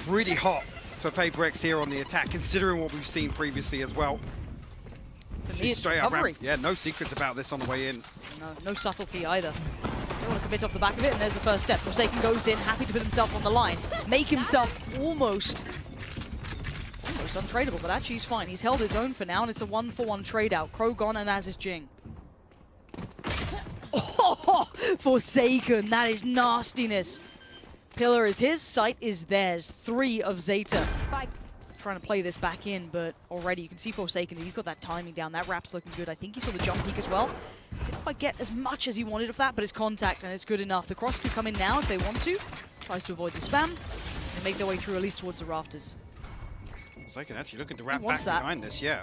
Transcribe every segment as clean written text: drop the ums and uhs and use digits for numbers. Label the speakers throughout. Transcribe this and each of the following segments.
Speaker 1: pretty hot for Paper X here on the attack, considering what we've seen previously as well. Straight up ramp. Yeah, no secrets about this on the way in.
Speaker 2: No subtlety either. Don't want to commit off the back of it, and there's the first step. Forsaken goes in, happy to put himself on the line, make himself almost untradeable, but actually he's fine. He's held his own for now, and it's a 1-for-1 trade out. Crow gone, and as is Jing. Oh, Forsaken, that is nastiness. Pillar is his, sight is theirs. 3 of ZETA. Trying to play this back in, but already you can see Forsaken. He's got that timing down. That wrap's looking good. I think he saw the jump peek as well. Didn't quite get as much as he wanted of that, but it's contact and it's good enough. The cross could come in now if they want to. Tries to avoid the spam and make their way through at least towards the rafters.
Speaker 1: Forsaken actually looking to wrap back behind this, yeah.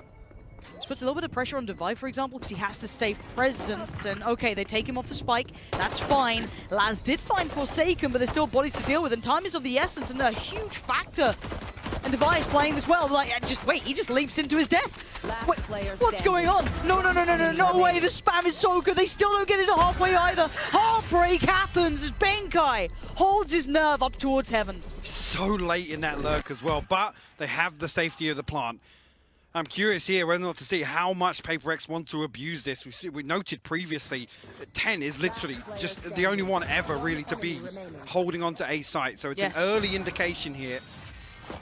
Speaker 2: This puts a little bit of pressure on Divide, for example, because he has to stay present. And okay, they take him off the spike. That's fine. Laz did find Forsaken, but there's still bodies to deal with, and time is of the essence and a huge factor. And Divide is playing this well. Like, just wait, he just leaps into his death. Wait, what's going on? No way. The spam is so good. They still don't get into halfway either. Heartbreak happens as Benkai holds his nerve up towards heaven.
Speaker 1: So late in that lurk as well, but they have the safety of the plant. I'm curious here whether or not to see how much Paper X want to abuse this. We noted previously that 10 is literally just the only one ever really to be holding on to A site. So it's an early indication here.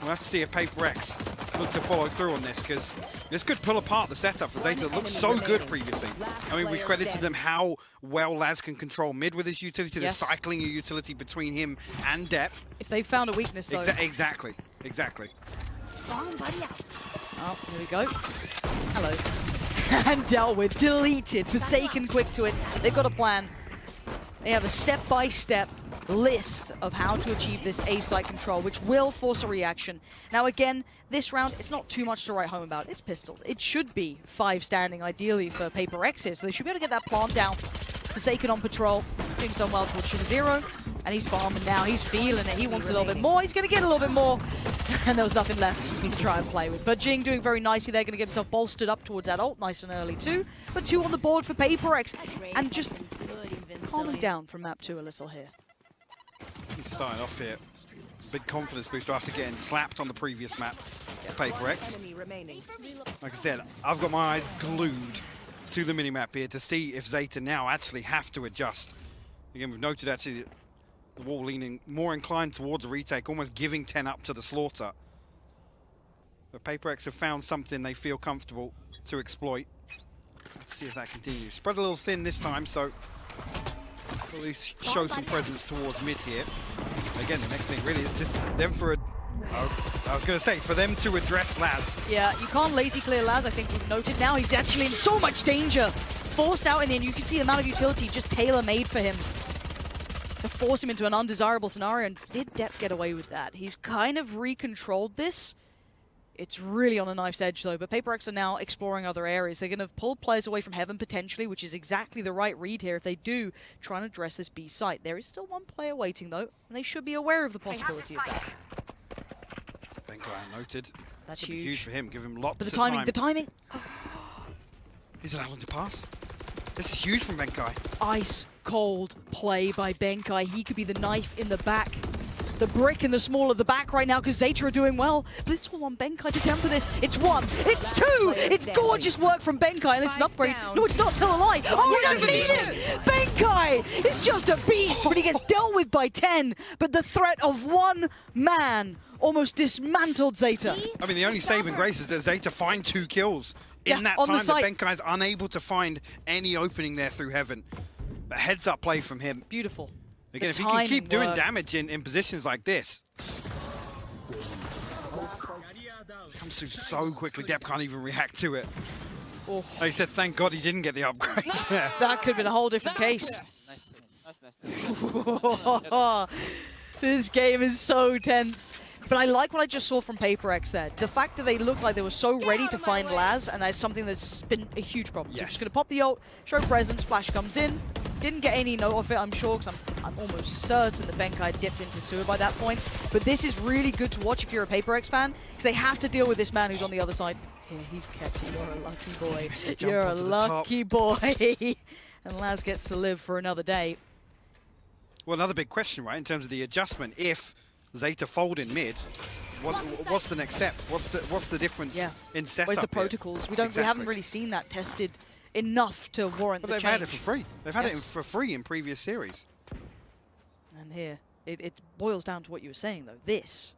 Speaker 1: We'll have to see if Paper X look to follow through on this, because this could pull apart the setup for ZETA. It looked so good previously. I mean, we credited them how well Laz can control mid with his utility. They're cycling a utility between him and Depth.
Speaker 2: If they found a weakness, though.
Speaker 1: Exactly.
Speaker 2: Oh, here we go. Hello. And dealt with. Deleted. Forsaken quick to it. They've got a plan. They have a step-by-step list of how to achieve this A-site control, which will force a reaction. Now again, this round, it's not too much to write home about. It's pistols. It should be 5 standing, ideally, for Paper X here, so they should be able to get that plant down. Forsaken on patrol, doing so well towards Sugar Zero, and he's farming now. He's feeling it. He wants a little bit more. He's going to get a little bit more. And there was nothing left to try and play with. But Jing doing very nicely there, going to get himself bolstered up towards that ult, nice and early too. But 2 on the board for Paper X, and just calming down from map 2 a little here.
Speaker 1: He's starting off here. Big confidence booster after getting slapped on the previous map. Paper X. Like I said, I've got my eyes glued to the minimap here to see if ZETA now actually have to adjust. Again, we've noted actually the wall leaning more inclined towards a retake, almost giving 10 up to the slaughter. But Paper X have found something they feel comfortable to exploit. Let's see if that continues. Spread a little thin this time, so at least show some presence towards mid here. Again, the next thing really is just them for a... I was going to say, for them to address Laz.
Speaker 2: Yeah, you can't lazy clear Laz, I think we've noted. Now he's actually in so much danger. Forced out in the end, you can see the amount of utility just tailor-made for him to force him into an undesirable scenario, and did Depp get away with that? He's kind of recontrolled this. It's really on a knife's edge though, but Paper X are now exploring other areas. They're going to pull players away from Heaven potentially, which is exactly the right read here if they do try and address this B site. There is still 1 player waiting though, and they should be aware of the possibility of that.
Speaker 1: Benkai noted.
Speaker 2: That's
Speaker 1: huge. Huge for him, give him lots
Speaker 2: but
Speaker 1: of time.
Speaker 2: The timing.
Speaker 1: Is it allowed to pass? This is huge from Benkai.
Speaker 2: Ice cold play by Benkai. He could be the knife in the back. The brick in the small of the back right now because ZETA are doing well. But it's all on Benkai to temper this. It's 1. It's 2. It's gorgeous work from Benkai. And it's an upgrade. No, it's not. Tell a lie. Oh, he doesn't need it. Benkai is just a beast, but he gets dealt with by 10. But the threat of 1 man almost dismantled ZETA.
Speaker 1: I mean, the only saving grace is that ZETA find 2 kills. In that time, that Benkai's unable to find any opening there through Heaven. But heads up play from him.
Speaker 2: Beautiful.
Speaker 1: Again, if he can keep doing damage in positions like this. It comes through so quickly, Depp can't even react to it.
Speaker 2: Oh.
Speaker 1: Like I said, thank God he didn't get the upgrade.
Speaker 2: That could have been a whole different case. This game is so tense. But I like what I just saw from Paper X there. The fact that they looked like they were so ready to find Laz, and that's something that's been a huge problem. So you're just going to pop the ult, show presence, flash comes in. Didn't get any note of it, I'm sure, because I'm almost certain that Benkai dipped into sewer by that point. But this is really good to watch if you're a Paper X fan, because they have to deal with this man who's on the other side. Yeah, he's kept it. You're a lucky boy. You're a lucky boy. And Laz gets to live for another day.
Speaker 1: Well, another big question, right, in terms of the adjustment. If ZETA fold in mid, what's the next step? What's the difference in setup?
Speaker 2: Where's the
Speaker 1: here?
Speaker 2: protocols? We haven't really seen that tested enough to warrant
Speaker 1: but
Speaker 2: the
Speaker 1: they've
Speaker 2: change.
Speaker 1: had it for free. They've had it for free in previous series.
Speaker 2: And here, it boils down to what you were saying, though. This,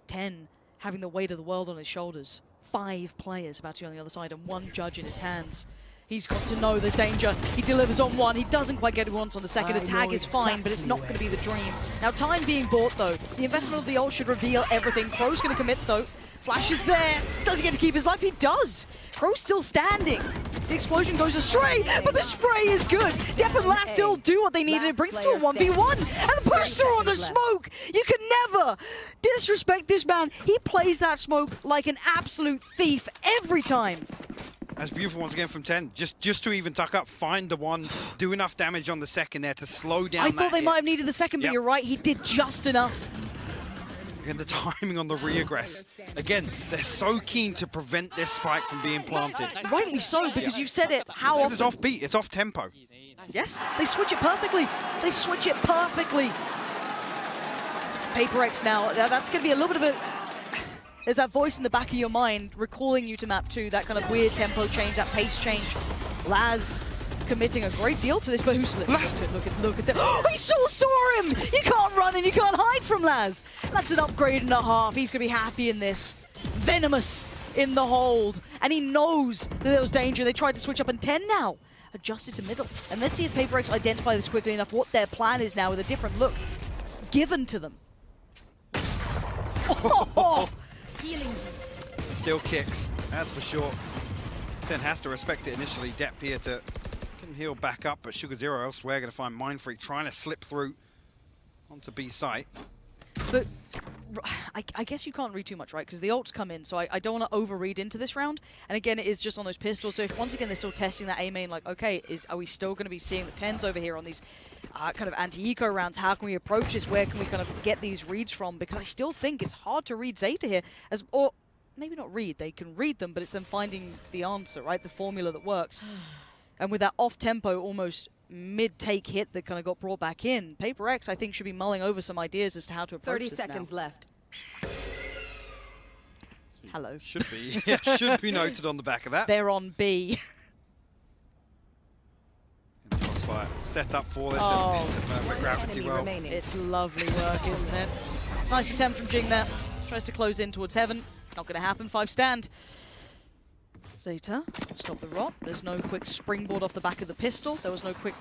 Speaker 2: 10 having the weight of the world on his shoulders, 5 players about to be on the other side, and 1 judge in his hands. He's got to know there's danger. He delivers on 1. He doesn't quite get what he wants on the second. A tag is fine, but it's not going to be the dream. Now, time being bought, though. The investment of the ult should reveal everything. Crow's going to commit, though. Flash is there. Does he get to keep his life? He does. Crow's still standing. The explosion goes astray, but the spray is good. Depp and Last still do what they need, and it brings it to a 1v1. And the push through on the smoke. You can never disrespect this man. He plays that smoke like an absolute thief every time.
Speaker 1: That's beautiful once again from 10. Just to even tuck up, find the 1, do enough damage on the second there to slow down.
Speaker 2: I thought they might have needed the second, but you're right. He did just enough.
Speaker 1: And the timing on the re-aggress. Again, they're so keen to prevent this spike from being planted.
Speaker 2: Rightly so, because you've said it. How often?
Speaker 1: This is off beat. It's off tempo.
Speaker 2: Yes, they switch it perfectly. They switch it perfectly. Paper X now. That's going to be a little bit of a... There's that voice in the back of your mind recalling you to map 2, that kind of weird tempo change, that pace change. Laz committing a great deal to this, but who's look at that. Oh, he saw him! You can't run and you can't hide from Laz. That's an upgrade and a half. He's going to be happy in this. Venomous in the hold. And he knows that there was danger. They tried to switch up, and 10 now adjusted to middle. And let's see if Paper X identify this quickly enough, what their plan is now with a different look given to them. Oh.
Speaker 1: Still kicks, that's for sure. 10 has to respect it initially. Depp here to can heal back up, but Sugar Zero elsewhere going to find Mind Freak trying to slip through onto B site.
Speaker 2: But I guess you can't read too much, right? Because the ults come in, so I don't want to overread into this round. And again, it is just on those pistols. So if once again they're still testing that A main, like, okay, are we still going to be seeing the 10s over here on these kind of anti-eco rounds? How can we approach this? Where can we kind of get these reads from? Because I still think it's hard to read ZETA here, or maybe not read. They can read them, but it's them finding the answer, right? The formula that works. And with that off-tempo, almost mid-take hit that kind of got brought back in, Paper X, I think, should be mulling over some ideas as to how to approach
Speaker 3: 30
Speaker 2: this
Speaker 3: seconds
Speaker 2: now.
Speaker 3: left.
Speaker 2: Hello.
Speaker 1: Should be, yeah, should be noted on the back of that.
Speaker 2: They're on B.
Speaker 1: Crossfire set up for this,
Speaker 2: Oh.
Speaker 1: and it's a perfect gravity well.
Speaker 2: It's lovely work, isn't it? Nice attempt from Jing there. Tries to close in towards heaven. Not going to happen. 5 stand. ZETA, stop the rot. There's no quick springboard off the back of the pistol. There was no quick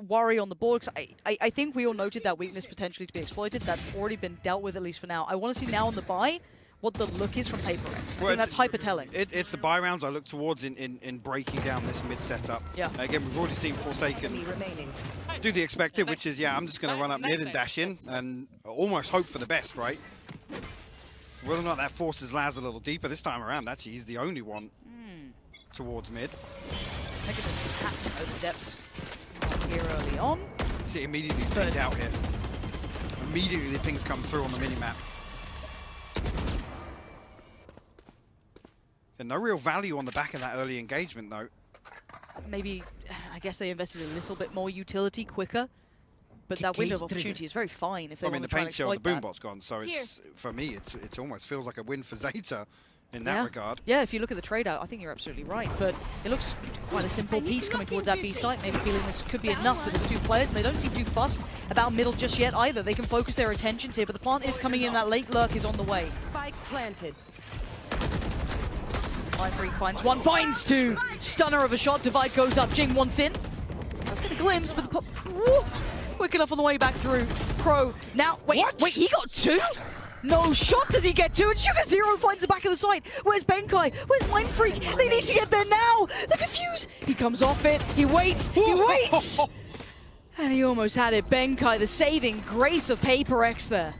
Speaker 2: worry on the board. I think we all noted that weakness potentially to be exploited. That's already been dealt with, at least for now. I want to see now on the buy what the look is from Paper X. I think that's hyper-telling.
Speaker 1: It's the buy rounds I look towards in breaking down this mid setup.
Speaker 2: Yeah.
Speaker 1: Again, we've already seen Forsaken do the expected, which is, yeah, I'm just going to run up mid and dash in and almost hope for the best, right? Whether or not that forces Laz a little deeper this time around, actually, he's the only one towards mid.
Speaker 2: Negative pattern over depths here early on.
Speaker 1: See, immediately he's pinged out here. Immediately the pings come through on the mini-map. And no real value on the back of that early engagement, though.
Speaker 2: Maybe, I guess they invested a little bit more utility quicker. But that window of opportunity is very fine if they want to try and exploit that.
Speaker 1: The paint shell, the boombot's gone, so it's, for me, it almost feels like a win for ZETA in that regard.
Speaker 2: Yeah, if you look at the trade-out, I think you're absolutely right. But it looks quite a simple piece coming towards that B site, maybe feeling this could be enough with these 2 players, and they don't seem too fussed about middle just yet either. They can focus their attentions here, but the plant is coming in, that late lurk is on the way.
Speaker 3: Spike planted.
Speaker 2: Mind Freak finds 1, finds 2. Stunner of a shot, Divide goes up, Jing wants in. Let's get a glimpse, but the quick enough on the way back through. Crow, now, wait, he got 2? No shot does he get 2, and Sugar Zero finds the back of the site. Where's Benkai? Where's Mind Freak? They need to get there now. The defuse, he comes off it, he waits, and he almost had it. Benkai, the saving grace of Paper X there.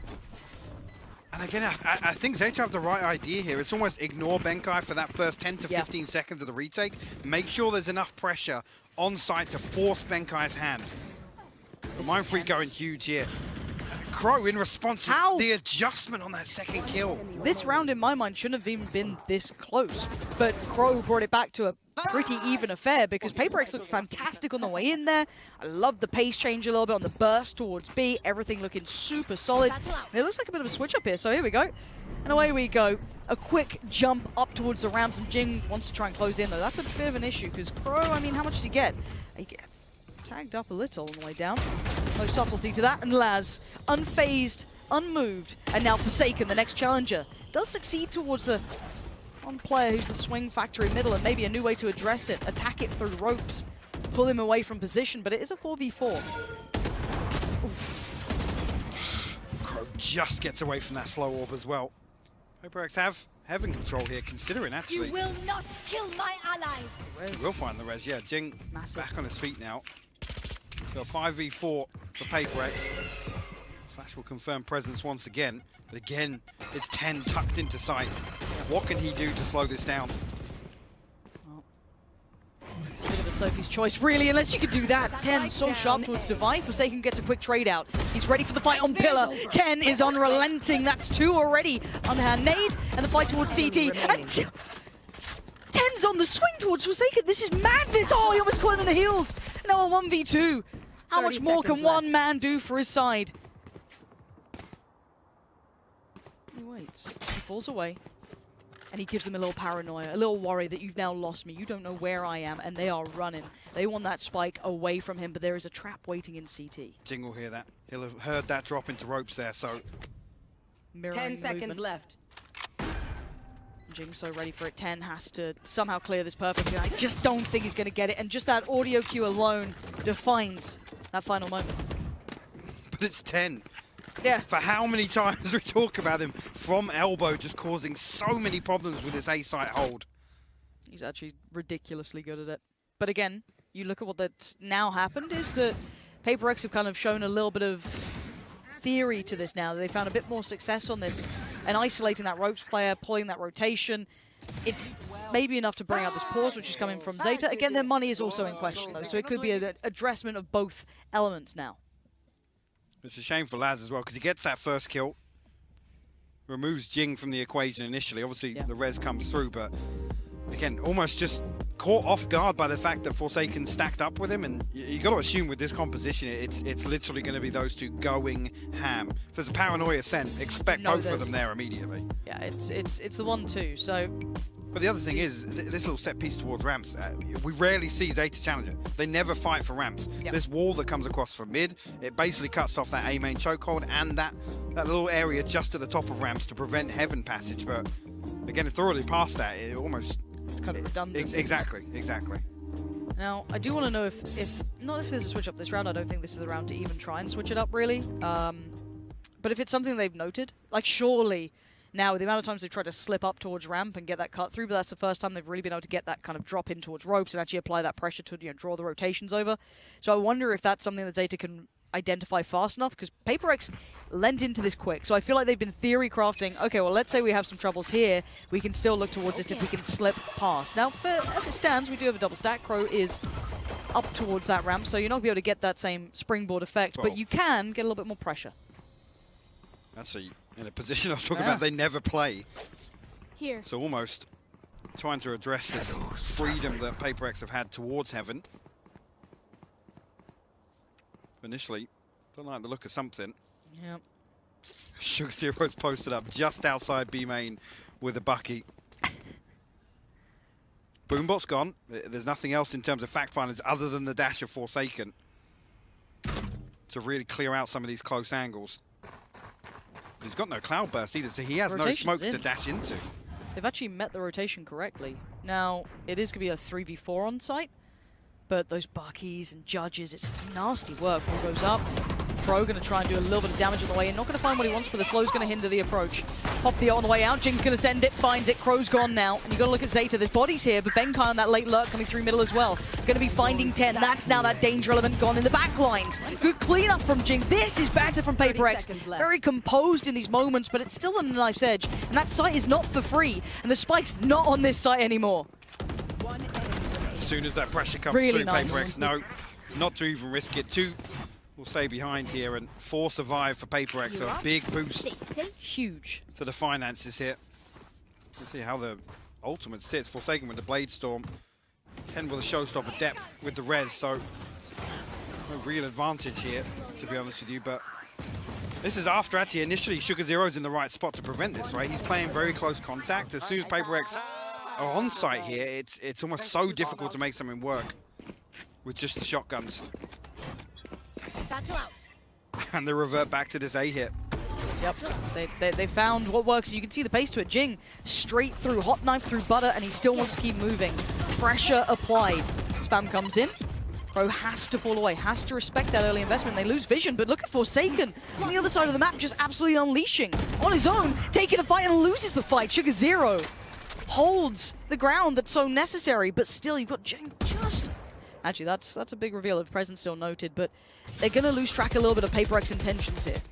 Speaker 1: And again, I think ZETA have the right idea here. It's almost ignore Benkai for that first 10 to 15 seconds of the retake. Make sure there's enough pressure on site to force Benkai's hand. Mind Freak going huge here. Crow in response to the adjustment on that second kill.
Speaker 2: This round in my mind shouldn't have even been this close, but Crow brought it back to a pretty even affair because Paper X looked fantastic on the way in there. I love the pace change a little bit on the burst towards B, everything looking super solid. And it looks like a bit of a switch up here, so here we go. And away we go. A quick jump up towards the ramps, and Jing wants to try and close in, though. That's a bit of an issue, because Crow, I mean, how much does he get? He get tagged up a little on the way down. No subtlety to that, and Laz, unfazed, unmoved, and now Forsaken, the next challenger, does succeed towards the one player who's the swing factor in middle, and maybe a new way to address it, attack it through ropes, pull him away from position, but it is a 4v4.
Speaker 1: Crow just gets away from that slow orb as well. PaperX have Heaven control here, considering actually.
Speaker 3: You will not kill my allies.
Speaker 1: He will find the res, yeah. Jing back on his feet now. So 5v4 for PaperX. Flash will confirm presence once again, but again, it's 10 tucked into sight. What can he do to slow this down?
Speaker 2: It's a bit of a Sophie's choice, really, unless you could do that. 10 so sharp towards Divine. Forsaken gets a quick trade out. He's ready for the fight on Pillar. 10 is unrelenting. That's 2 already. Underhand nade, and the fight towards CT. And 10's on the swing towards Forsaken. This is madness. Oh, he almost caught him in the heels. Now a 1v2. How much more can one man do for his side? He waits. He falls away. And he gives them a little paranoia, a little worry that you've now lost me. You don't know where I am, and they are running. They want that spike away from him, but there is a trap waiting in CT.
Speaker 1: Jing will hear that. He'll have heard that drop into ropes there, so...
Speaker 2: Mirroring
Speaker 3: 10 seconds
Speaker 2: movement.
Speaker 3: left.
Speaker 2: Jing's so ready for it. 10 has to somehow clear this perfectly. I just don't think he's going to get it, and just that audio cue alone defines that final moment.
Speaker 1: But it's 10.
Speaker 2: Yeah.
Speaker 1: For how many times we talk about him from elbow just causing so many problems with his A-site hold.
Speaker 2: He's actually ridiculously good at it. But again, you look at what that's now happened is that PaperX have kind of shown a little bit of theory to this now. They found a bit more success on this and isolating that ropes player, pulling that rotation. It's maybe enough to bring out this pause, which is coming from ZETA. Again, their money is also in question, though, so it could be an addressment of both elements now.
Speaker 1: It's a shame for Laz as well, because he gets that first kill, removes Jing from the equation initially. Obviously, the res comes through, but again, almost just caught off guard by the fact that Forsaken stacked up with him. And you got to assume with this composition, it's literally going to be those two going ham. If there's a paranoia sent, expect both of them there immediately.
Speaker 2: Yeah, it's the 1-2. So.
Speaker 1: But the other thing is, this little set piece towards ramps, we rarely see ZETA challenger. They never fight for ramps.
Speaker 2: Yep.
Speaker 1: This wall that comes across from mid, it basically cuts off that A main chokehold and that little area just at the top of ramps to prevent Heaven passage. But again, if they're already past that, it almost...
Speaker 2: kind of redundant.
Speaker 1: Exactly.
Speaker 2: Now, I do want to know if not if there's a switch up this round, I don't think this is the round to even try and switch it up, really. But if it's something they've noted, like surely... Now, with the amount of times they've tried to slip up towards ramp and get that cut through, but that's the first time they've really been able to get that kind of drop in towards ropes and actually apply that pressure to draw the rotations over. So I wonder if that's something that ZETA can identify fast enough, because PaperX lent into this quick. So I feel like they've been theory crafting, okay, well, let's say we have some troubles here. We can still look towards this if we can slip past. Now, as it stands, we do have a double stack. Crow is up towards that ramp, so you're not going to be able to get that same springboard effect, but you can get a little bit more pressure.
Speaker 1: That's in a position I was talking about, they never play.
Speaker 3: Here.
Speaker 1: So almost trying to address this freedom that PaperX have had towards Heaven. Initially, don't like the look of something.
Speaker 2: Yep.
Speaker 1: Sugar Zero's posted up just outside B main with a bucky. Boombot's gone. There's nothing else in terms of fact finders other than the dash of Forsaken to really clear out some of these close angles. He's got no cloud burst either, so he has no smoke to dash into.
Speaker 2: They've actually met the rotation correctly. Now, it is going to be a 3v4 on site, but those buckies and judges, it's nasty work. Ball goes up. Pro going to try and do a little bit of damage on the way in. Not going to find what he wants, but the slow's going to hinder the approach. Pop the ult on the way out. Jing's going to send it, finds it. Crow's gone now. And you got to look at ZETA. There's bodies here, but Benkai on that late lurk coming through middle as well. Going to be finding 10. That's now that danger element gone in the back lines. Good cleanup from Jing. This is better from PaperX. Very composed in these moments, but it's still on a knife's edge. And that site is not for free. And the spike's not on this site anymore.
Speaker 1: As soon as that pressure comes
Speaker 2: really
Speaker 1: through,
Speaker 2: nice.
Speaker 1: PaperX, no, not to even risk it. 2 will stay behind here, and 4 survive for PaperX, so a big boost.
Speaker 2: Huge.
Speaker 1: To the finances here. Let's see how the ultimate sits. Forsaken with the Blade Storm. 10 with a showstopper, depth with the res, so no real advantage here, to be honest with you, but This is after actually initially Sugar Zero's in the right spot to prevent this, right? He's playing very close contact. As soon as Paper Rex are on site here, it's almost so difficult to make something work with just the shotguns. And they revert back to this A hit.
Speaker 2: Yep, they found what works. You can see the pace to it. Jing straight through, hot knife through butter, and he still wants to keep moving. Pressure applied. Spam comes in. Crow has to fall away, has to respect that early investment. They lose vision, but look at Forsaken on the other side of the map, just absolutely unleashing. On his own, taking a fight and loses the fight. Sugar Zero holds the ground that's so necessary, but still you've got Jing just... Actually, that's a big reveal of presence still noted, but they're going to lose track a little bit of Paper X intentions here.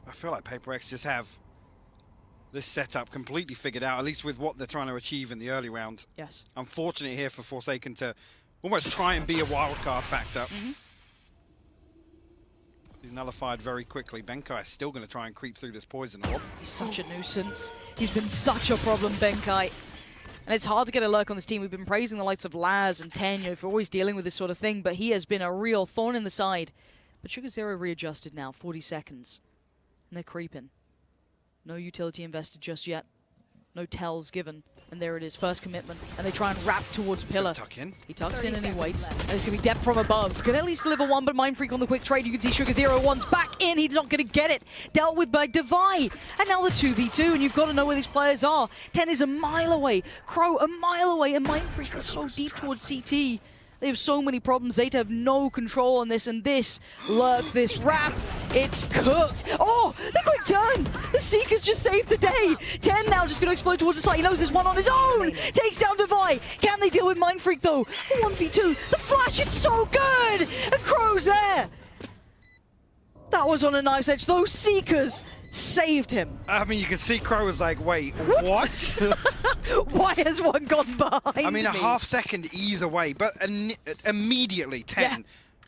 Speaker 1: I feel like Paper X just have this setup completely figured out, at least with what they're trying to achieve in the early round.
Speaker 2: Yes.
Speaker 1: Unfortunate here for Forsaken to almost try and be a wildcard factor. He's nullified very quickly. Benkai is still going to try and creep through this poison orb.
Speaker 2: He's such a nuisance. He's been such a problem, Benkai. And it's hard to get a lurk on this team. We've been praising the likes of Laz and Tenyo for always dealing with this sort of thing, but he has been a real thorn in the side. But Sugar Zero readjusted now, 40 seconds. And they're creeping. No utility invested just yet. No tells given. And there it is, first commitment. And they try and wrap towards Pillar.
Speaker 1: Tuck in.
Speaker 2: He tucks in and he waits. And it's going to be depth from above. Can at least deliver one, but Mind Freak on the quick trade. You can see Sugar Zero one's back in. He's not going to get it. Dealt with by Devi. And now the 2v2. And you've got to know where these players are. 10 is a mile away. Crow a mile away. And Mind Freak is so deep towards CT. They have so many problems. ZETA have no control on this, and this lurk, this wrap, it's cooked. Oh, the quick turn! The Seekers just saved the day. 10 now just going to explode towards the side. He knows there's one on his own. Takes down Devi. Can they deal with Mind Freak though? 1v2. The flash, it's so good! And Crow's there. That was on a knife's edge. Those Seekers saved him.
Speaker 1: I mean, you can see Crow was like, wait, what?
Speaker 2: Why has one gone behind
Speaker 1: I mean, a
Speaker 2: me?
Speaker 1: half second either way, but immediately 10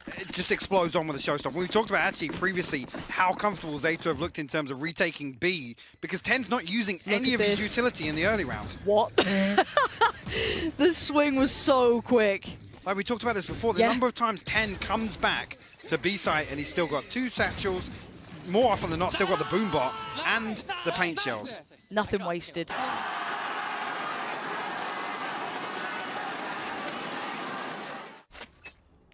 Speaker 1: it just explodes on with the showstopper. We talked about actually previously how comfortable ZETA have looked in terms of retaking B, because 10's not using any of his utility in the early round.
Speaker 2: What? The swing was so quick.
Speaker 1: Like we talked about this before, the number of times 10 comes back to B site and he's still got 2 satchels, more often than not still got the boombot and the paint shells.
Speaker 2: Nothing wasted.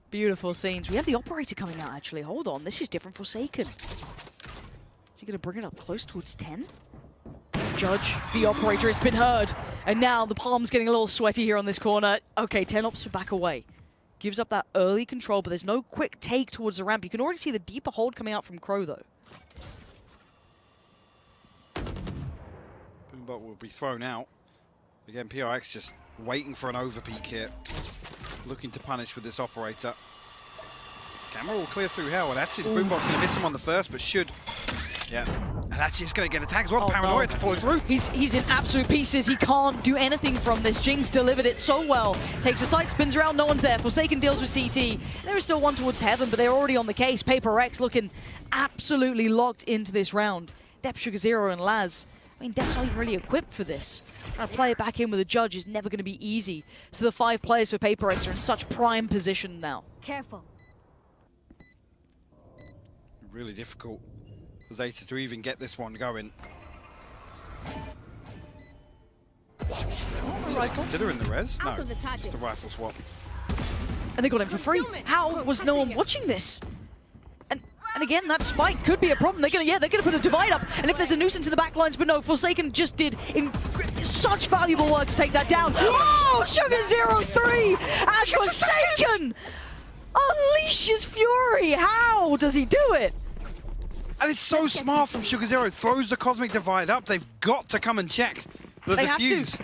Speaker 2: Beautiful scenes. We have the operator coming out, actually. Hold on, this is different. Forsaken. Is he going to bring it up close towards 10? Judge, the operator, it's been heard. And now the palm's getting a little sweaty here on this corner. Okay, 10 opts to back away. Gives up that early control, but there's no quick take towards the ramp. You can already see the deeper hold coming out from Crow, though.
Speaker 1: Boombot will be thrown out. Again, PRX just waiting for an overpeak here. Looking to punish with this operator. Camera will clear through hell, and actually the Boombot's going to miss him on the first, but should. Yeah. And actually it's going to get a tag as well.
Speaker 2: Oh,
Speaker 1: Paranoia
Speaker 2: no.
Speaker 1: to follow through.
Speaker 2: He's in absolute pieces. He can't do anything from this. Jing's delivered it so well. Takes a side, spins around, no one's there. Forsaken deals with CT. There is still one towards Heaven, but they're already on the case. Paper X looking absolutely locked into this round. Dep, Sugar Zero, and Laz. I mean, Dep's not even really equipped for this. Trying to play it back in with a judge is never going to be easy. So the 5 players for Paper X are in such prime position now.
Speaker 3: Careful.
Speaker 1: Really difficult for ZETA to even get this one going. Considering the res? No, just the rifle swap.
Speaker 2: And they got him for free. How was no one watching this? And again, that spike could be a problem. They're gonna put a divide up. And if there's a nuisance in the back lines, but no, Forsaken just did such valuable work to take that down. Whoa! Sugar 03 and Forsaken unleashes fury. How does he do it?
Speaker 1: And it's so smart from Sugar Zero. Throws the Cosmic Divide up. They've got to come and check the defuse.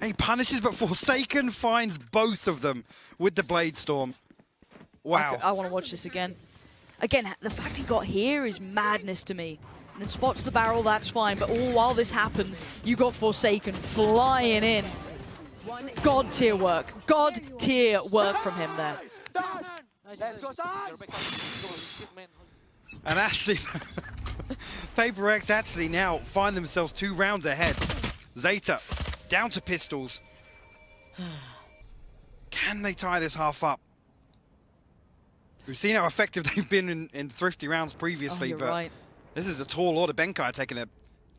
Speaker 1: And he punishes, but Forsaken finds both of them with the Blade Storm. Wow.
Speaker 2: I want to watch this again. Again, the fact he got here is madness to me. And then spots the barrel, that's fine. But all while this happens, you got Forsaken flying in. God tier work. God tier work from him there.
Speaker 1: And actually, Paper X actually now find themselves 2 rounds ahead. ZETA down to pistols. Can they tie this half up? We've seen how effective they've been in thrifty rounds previously,
Speaker 2: you're
Speaker 1: but
Speaker 2: right.
Speaker 1: this is a tall order. Benkai taking a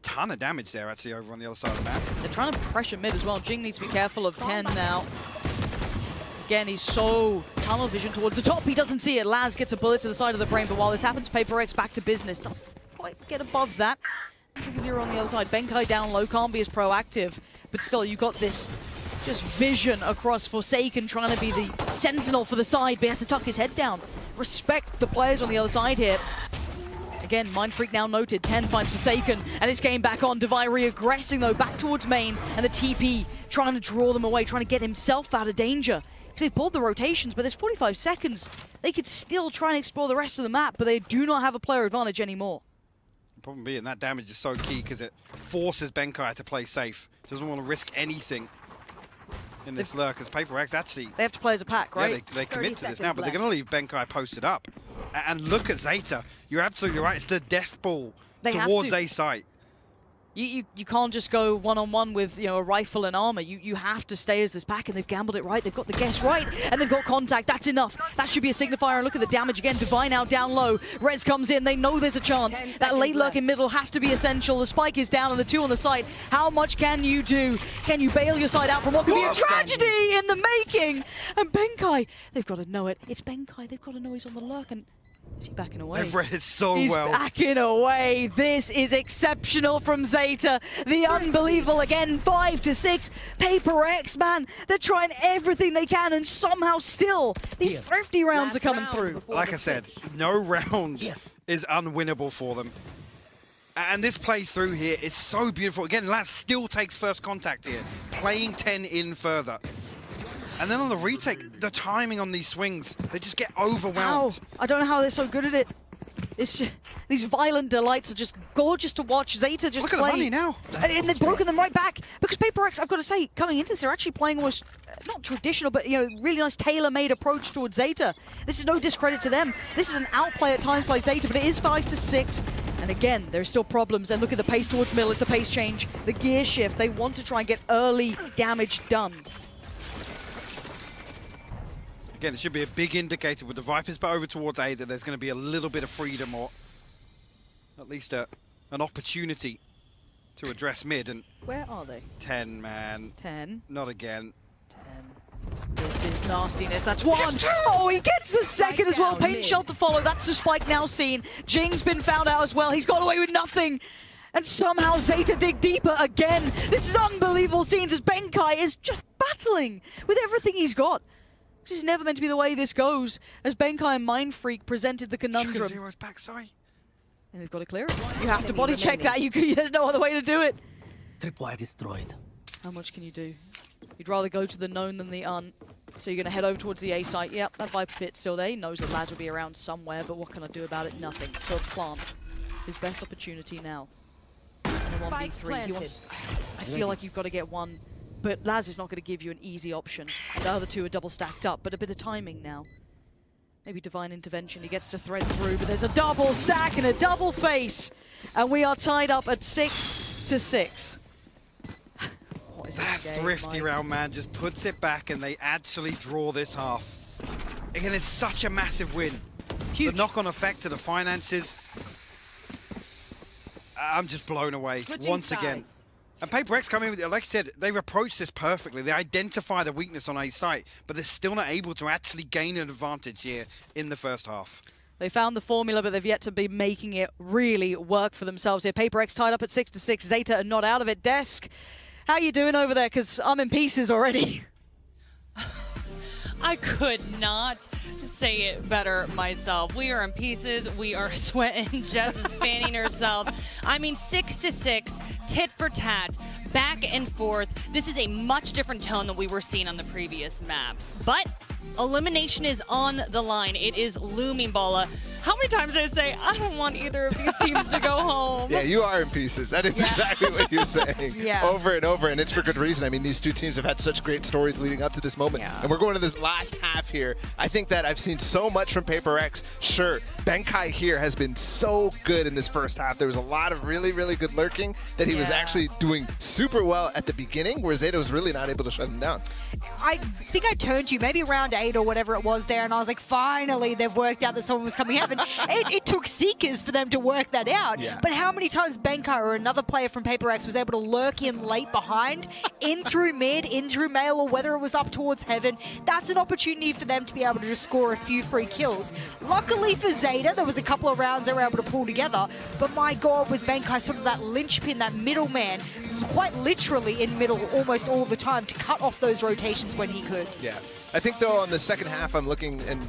Speaker 1: ton of damage there, actually, over on the other side of the map.
Speaker 2: They're trying to pressure mid as well. Jing needs to be careful of 10 now. Again, he's so tunnel vision towards the top. He doesn't see it. Laz gets a bullet to the side of the brain, but while this happens, Paper X back to business. Doesn't quite get above that. Trigger Zero on the other side. Benkai down low, can't be as proactive, but still, you got this just vision across Forsaken trying to be the sentinel for the side, but he has to tuck his head down. Respect the players on the other side here. Again, Mind Freak now noted. 10 finds Forsaken, and it's game back on. Devi re-aggressing, though, back towards main, and the TP trying to draw them away, trying to get himself out of danger. Because they've pulled the rotations, but there's 45 seconds. They could still try and explore the rest of the map, but they do not have a player advantage anymore.
Speaker 1: The problem being that damage is so key because it forces Benkai to play safe. Doesn't want to risk anything in this lurk, because Paper X actually...
Speaker 2: They have to play as a pack, right?
Speaker 1: Yeah, they commit to this now, but they're going to leave Benkai posted up. And look at ZETA. You're absolutely right. It's the death ball towards A site.
Speaker 2: You can't just go one-on-one with, you know, a rifle and armor. You have to stay as this pack, and they've gambled it right. They've got the guess right, and they've got contact. That's enough. That should be a signifier. And look at the damage again. Divine out down low. Rez comes in. They know there's a chance. That late lurk in middle has to be essential. The spike is down, and the 2 on the side. How much can you do? Can you bail your side out from what could be a tragedy in the making? And Benkai, they've got to know it. It's Benkai. They've got to know he's on the lurk, and is he backing away?
Speaker 1: They've read it so
Speaker 2: He's
Speaker 1: well.
Speaker 2: backing away. This is exceptional from ZETA. The unbelievable again, 5-6. Paper X, man. They're trying everything they can, and somehow still these thrifty rounds are coming through.
Speaker 1: Like I said, no round is unwinnable for them. And this play through here is so beautiful. Again, Laz still takes first contact here, playing 10 in further. And then on the retake, the timing on these swings, they just get overwhelmed.
Speaker 2: Ow. I don't know how they're so good at it. It's just, these violent delights are just gorgeous to watch. ZETA just
Speaker 1: Look at the money now.
Speaker 2: And they've broken them right back. Because Paper X, I've got to say, coming into this, they're actually playing almost, not traditional, but, you know, really nice tailor-made approach towards ZETA. This is no discredit to them. This is an outplay at times by ZETA, but it is 5-6. And again, there's still problems. And look at the pace towards middle. It's a pace change. The gear shift. They want to try and get early damage done.
Speaker 1: Again, it should be a big indicator with the Vipers, but over towards A that there's going to be a little bit of freedom, or at least an opportunity to address mid. And
Speaker 2: where are they?
Speaker 1: 10, man.
Speaker 2: 10.
Speaker 1: Not again.
Speaker 2: 10. This is nastiness. That's one. Oh, he gets the second as well. Paint shell to follow. That's the spike now seen. Jing's been found out as well. He's got away with nothing. And somehow ZETA dig deeper again. This is unbelievable scenes as Benkai is just battling with everything he's got. This is never meant to be the way this goes, as Benkai and Mind Freak presented the conundrum.
Speaker 1: Zero's back, sorry.
Speaker 2: And they've got to clear it. You have to body check that. There's no other way to do it.
Speaker 4: Tripwire destroyed.
Speaker 2: How much can you do? You'd rather go to the known than the un. So you're going to head over towards the A site. Yep, that Viper pit's still there. He knows that Laz will be around somewhere, but what can I do about it? Nothing. So plant. His best opportunity now. And a 1v3. He wants, I feel like you've got to get one. But Laz is not going to give you an easy option. The other 2 are double stacked up, but a bit of timing now. Maybe Divine Intervention, he gets to thread through, but there's a double stack and a double face. And we are tied up at 6-6. What is
Speaker 1: That thrifty round, man, just puts it back, and they actually draw this half. Again, it's such a massive win.
Speaker 2: Huge.
Speaker 1: The knock-on effect to the finances. I'm just blown away once again. And Paper X coming with, like I said, they've approached this perfectly. They identify the weakness on A site, but they're still not able to actually gain an advantage here in the first half.
Speaker 2: They found the formula, but they've yet to be making it really work for themselves here. Paper X tied up at 6-6. ZETA are not out of it. Desk, how you doing over there? Because I'm in pieces already.
Speaker 5: I could not say it better myself. We are in pieces. We are sweating. Jess is fanning herself. I mean, 6-6, tit for tat, back and forth. This is a much different tone than we were seeing on the previous maps. But elimination is on the line. It is looming, Bala. How many times did I say, I don't want either of these teams to go home?
Speaker 6: Yeah, you are in pieces. That is exactly what you're saying.
Speaker 2: Yeah.
Speaker 6: Over and over, and it's for good reason. I mean, these two teams have had such great stories leading up to this moment.
Speaker 2: Yeah.
Speaker 6: And we're going to this last half here. I think that I've seen so much from Paper X. Sure, Benkai here has been so good in this first half. There was a lot of really, really good lurking that he was actually doing super well at the beginning, where ZETA was really not able to shut him down.
Speaker 7: I think I turned to you maybe around 8 or whatever it was there, and I was like, finally, they've worked out that someone was coming up. And it took Seekers for them to work that out.
Speaker 6: Yeah.
Speaker 7: But how many times Benkai or another player from Paper X was able to lurk in late behind, in through mid, in through mail, or whether it was up towards heaven? That's an opportunity for them to be able to just score a few free kills. Luckily for ZETA, there was a couple of rounds they were able to pull together, but my God, was Benkai sort of that linchpin, that middleman, quite literally in middle almost all the time to cut off those rotations when he could.
Speaker 6: Yeah. I think, though, on the second half, I'm looking and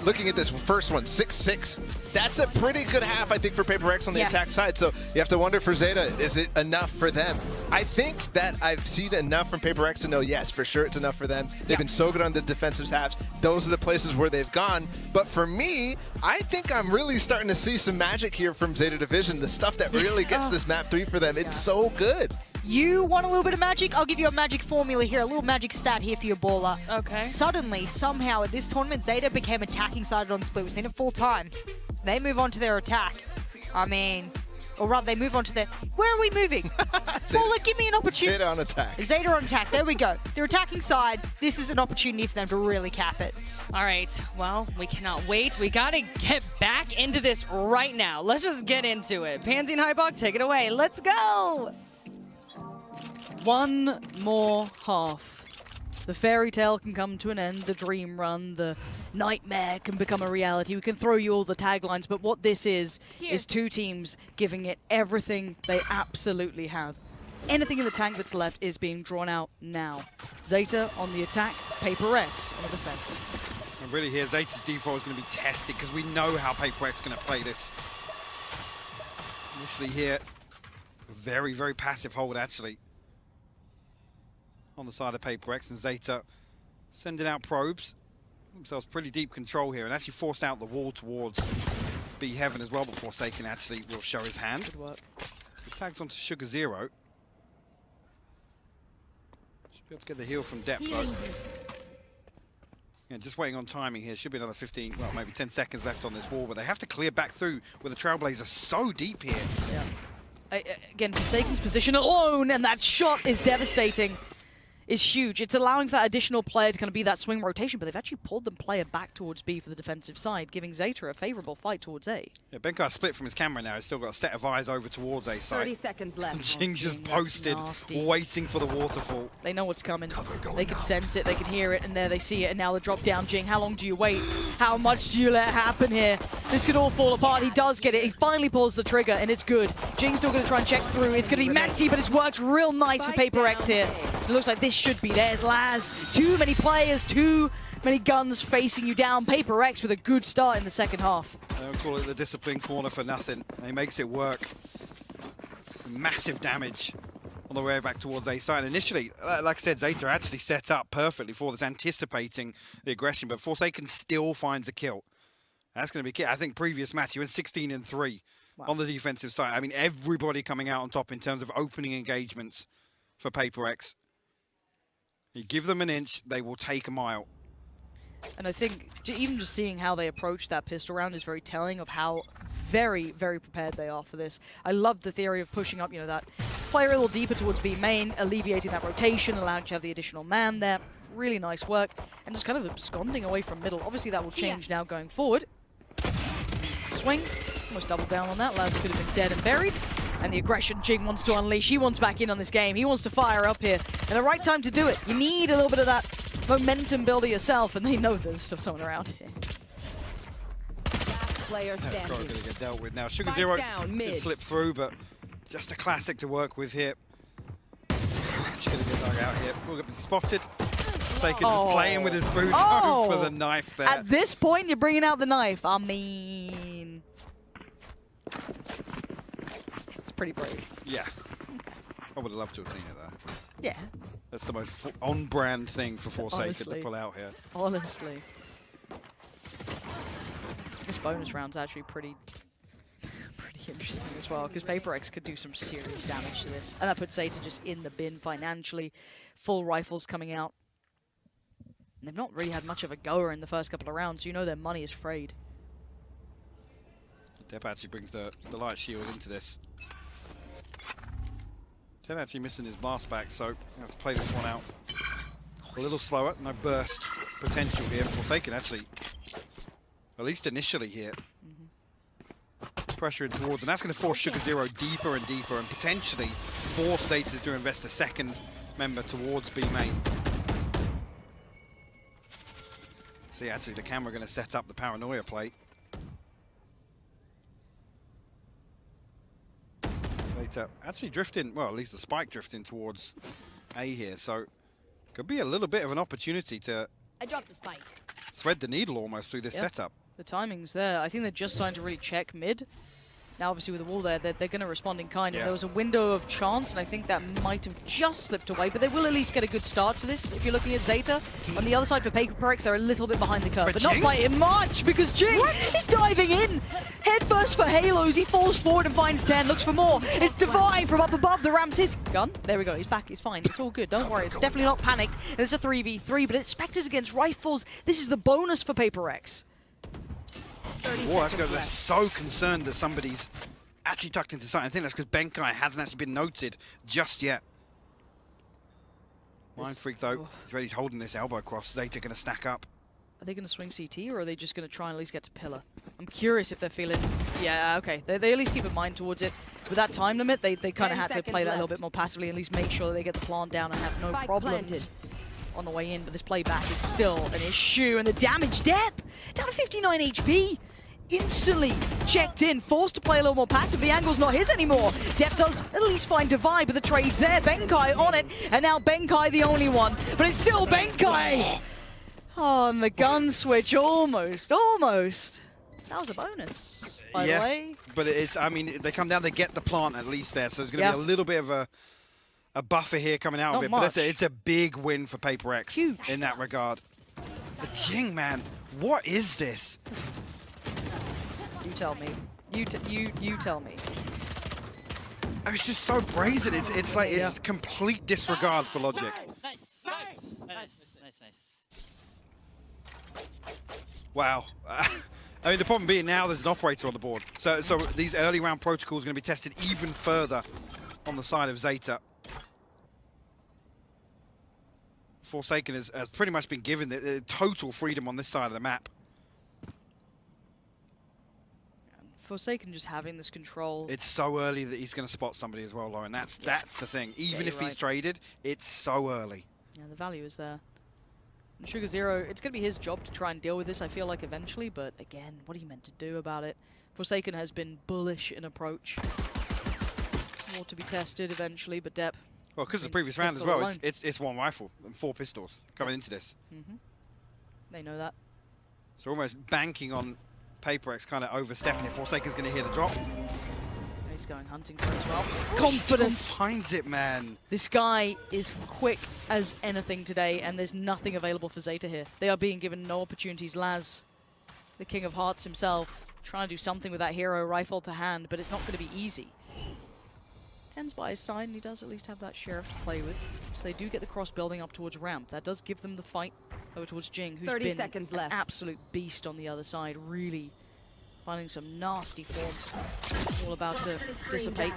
Speaker 6: looking at this first one, 6-6. That's a pretty good half, I think, for Paper X on the attack side. So you have to wonder for ZETA, is it enough for them? I think that I've seen enough from Paper X to know, yes, for sure it's enough for them. They've been so good on the defensive halves. Those are the places where they've gone. But for me, I think I'm really starting to see some magic here from ZETA Division, the stuff that really gets this map 3 for them. It's so good.
Speaker 7: You want a little bit of magic? I'll give you a magic formula here, a little magic stat here for your baller.
Speaker 5: Okay.
Speaker 7: Suddenly, somehow, at this tournament, ZETA became attacking sided on split. We've seen it 4 times. So they move on to their attack. I mean, or rather, they move on to their... Where are we moving? Baller, give me an opportunity.
Speaker 6: ZETA on attack.
Speaker 7: ZETA on attack. There we go. Their attacking side, this is an opportunity for them to really cap it.
Speaker 5: All right, well, we cannot wait. We got to get back into this right now. Let's just get into it. Pansy and Highbach, take it away. Let's go.
Speaker 2: One more half. The fairy tale can come to an end, the dream run, the nightmare can become a reality. We can throw you all the taglines, but what this is two teams giving it everything they absolutely have. Anything in the tank that's left is being drawn out now. ZETA on the attack, Paper X on the defense.
Speaker 1: And really here, ZETA's default is going to be tested because we know how Paper X is going to play this. Initially here, very, very passive hold actually on the side of Paper X, and ZETA sending out probes. Themselves pretty deep control here and actually forced out the wall towards B Heaven as well, but Forsaken actually will show his hand.
Speaker 2: Good work.
Speaker 1: He tags onto Sugar Zero. Should be able to get the heal from depth though. Yeah, just waiting on timing here. Should be another 15, well, maybe 10 seconds left on this wall, but they have to clear back through with the Trailblazer so deep here.
Speaker 2: Yeah. Again, Forsaken's position alone, and that shot is devastating. Is huge. It's allowing for that additional player to kind of be that swing rotation, but they've actually pulled the player back towards B for the defensive side, giving ZETA a favorable fight towards A.
Speaker 1: Yeah, Benkai split from his camera now. He's still got a set of eyes over towards A side.
Speaker 3: 30 seconds left.
Speaker 1: Jing just
Speaker 2: Jing, that's
Speaker 1: posted,
Speaker 2: nasty.
Speaker 1: waiting for the waterfall.
Speaker 2: They know what's coming. They can sense it, they can hear it, and there they see it, and now the drop down. Jing, how long do you wait? How much do you let happen here? This could all fall apart. He does get it. He finally pulls the trigger, and it's good. Jing's still going to try and check through. It's going to be messy, but it's worked real nice for Paper X here. It looks like this should be theirs. Laz, too many players, too many guns facing you down. Paper X with a good start in the second half.
Speaker 1: Don't call it the discipline corner for nothing. He makes it work. Massive damage on the way back towards A side. Initially, like I said, ZETA actually set up perfectly for this, anticipating the aggression, but Forsaken still finds a kill. That's going to be key. I think previous match, he went 16-3 on the defensive side. I mean, everybody coming out on top in terms of opening engagements for Paper X. You give them an inch, they will take a mile. And
Speaker 2: I think even just seeing how they approach that pistol round is very telling of how very, very prepared they are for this. I love the theory of pushing up, you know, that player a little deeper towards B main, alleviating that rotation, allowing you to have the additional man there. Really nice work. And just kind of absconding away from middle. Obviously that will change now going forward. Swing. Almost doubled down on that. Laz could have been dead and buried. And the aggression Jing wants to unleash. He wants back in on this game. He wants to fire up here. And the right time to do it. You need a little bit of that momentum builder yourself, and they know there's still someone around here.
Speaker 3: Player standing.
Speaker 1: Going to get dealt with now. Sugar Zero can slip through, but just a classic to work with here. It's going to get dug out here. We'll get spotted. Forsaken just playing with his food for the knife there.
Speaker 2: At this point, you're bringing out the knife. I mean, it's pretty brave.
Speaker 1: Yeah. I would have loved to have seen it though.
Speaker 2: Yeah.
Speaker 1: That's the most on-brand thing for Forsaken to pull out here.
Speaker 2: Honestly. This bonus round's actually pretty interesting as well, because PaperX could do some serious damage to this. And that puts ZETA just in the bin financially. Full rifles coming out. And they've not really had much of a goer in the first couple of rounds, so you know their money is frayed.
Speaker 1: Dep actually brings the light shield into this. Ten actually missing his blast back, so you have to play this one out a little slower. No burst potential here. Forsaken actually, at least initially here, pressuring towards, and that's going to force Sugar Zero deeper and deeper, and potentially force ZETA to invest a second member towards B main. See, actually, the camera going to set up the paranoia plate. ZETA actually drifting, well, at least the spike drifting towards A here, so could be a little bit of an opportunity to
Speaker 3: I dropped the spike.
Speaker 1: thread the needle almost through this setup.
Speaker 2: The timing's there. I think they're just starting to really check mid. Now, obviously, with the wall there, they're going to respond in kind. And there was a window of chance, and I think that might have just slipped away. But they will at least get a good start to this. If you're looking at ZETA, on the other side for PaperX, they're a little bit behind the curve. But not by much, because Jing is diving in. Head first for Halos. He falls forward and finds 10. Looks for more. It's Divine from up above. The ramps his gun. There we go. He's back. It's fine. It's all good. Don't worry. It's definitely not panicked. And it's a 3v3, but it's Spectres against Rifles. This is the bonus for PaperX.
Speaker 1: Oh, that's good. They're so concerned that somebody's actually tucked into sight. I think that's because Benkai hasn't actually been noted just yet. Mind Freak, though, he's ready. He's holding this elbow cross. ZETA going to stack up.
Speaker 2: Are they going to swing CT, or are they just going to try and at least get to Pillar? I'm curious if they're feeling... Yeah, okay. They at least keep in mind towards it. With that time limit, they kind of had to play that a little bit more passively, at least make sure that they get the plant down and have no problems on the way in. But this playback is still an issue. And the damage depth, down to 59 HP. Instantly checked in, forced to play a little more passive. The angle's not his anymore. Dep does at least find Divide, but the trade's there. Benkai on it, and now Benkai the only one. But it's still Benkai! Oh, and the gun switch, almost. That was a bonus, by the way.
Speaker 1: But it's, I mean, they come down, they get the plant at least there, so there's going to be a little bit of a buffer here coming out of it. But it's a big win for PaperX.
Speaker 2: Huge.
Speaker 1: In that regard. The Jing, man, what is this?
Speaker 2: You tell me. You tell me.
Speaker 1: I mean, it's just so brazen. It's like it's complete disregard for logic.
Speaker 4: Nice.
Speaker 1: Wow. I mean, the problem being now there's an operator on the board. So these early round protocols are going to be tested even further on the side of ZETA. Forsaken has pretty much been given the total freedom on this side of the map.
Speaker 2: Forsaken just having this control.
Speaker 1: It's so early that he's going to spot somebody as well, Lauren. That's the thing. Even if he's traded, it's so early.
Speaker 2: Yeah, the value is there. And Sugar Zero, it's going to be his job to try and deal with this, I feel like, eventually. But again, what are you meant to do about it? Forsaken has been bullish in approach. More to be tested eventually, but Dep.
Speaker 1: Well, because of the previous round as well, it's one rifle and 4 pistols coming into this.
Speaker 2: They know that.
Speaker 1: So almost banking on PaperX kind of overstepping it. Forsaken's going to hear the drop.
Speaker 2: He's going hunting for it as well. Confidence.
Speaker 1: Still finds it, man.
Speaker 2: This guy is quick as anything today, and there's nothing available for ZETA here. They are being given no opportunities. Laz, the King of Hearts himself, trying to do something with that hero rifle to hand, but it's not going to be easy. 10's by his side, and he does at least have that Sheriff to play with. So they do get the cross building up towards ramp. That does give them the fight over towards Jing, who's
Speaker 3: 30
Speaker 2: been
Speaker 3: seconds
Speaker 2: an
Speaker 3: left.
Speaker 2: absolute beast on the other side, really finding some nasty form. All about to dissipate.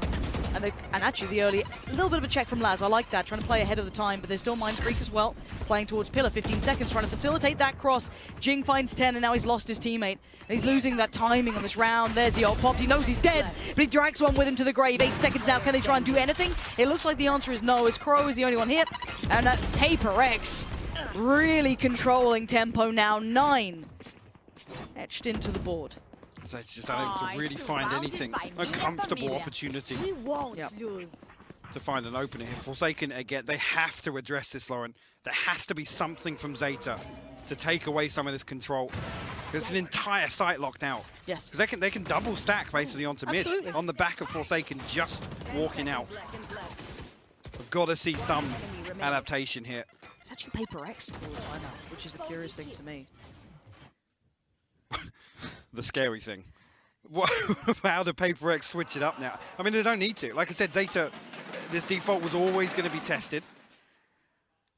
Speaker 2: And actually the early, a little bit of a check from Laz. I like that, trying to play ahead of the time, but there's still Mind Freak as well, playing towards Pillar. 15 seconds, trying to facilitate that cross. Jing finds 10, and now he's lost his teammate. And he's losing that timing on this round. There's the ult popped. He knows he's dead, but he drags one with him to the grave. 8 seconds now. Can they try and do anything? It looks like the answer is no, as Crow is the only one here. And PaperX really controlling tempo now. 9 etched into the board.
Speaker 1: So it's just unable to really find anything. A comfortable opportunity
Speaker 3: We won't lose.
Speaker 1: to find an opening here. Forsaken, again, they have to address this, Lauren. There has to be something from ZETA to take away some of this control. There's an entire site locked out.
Speaker 2: Yes.
Speaker 1: Because they can double stack basically onto mid on the back of Forsaken just walking out. We've got to see some adaptation here.
Speaker 2: It's actually PaperX to call the timeout, which is the curious thing to me.
Speaker 1: the scary thing. How do PaperX switch it up now? I mean, they don't need to. Like I said, ZETA, this default was always going to be tested.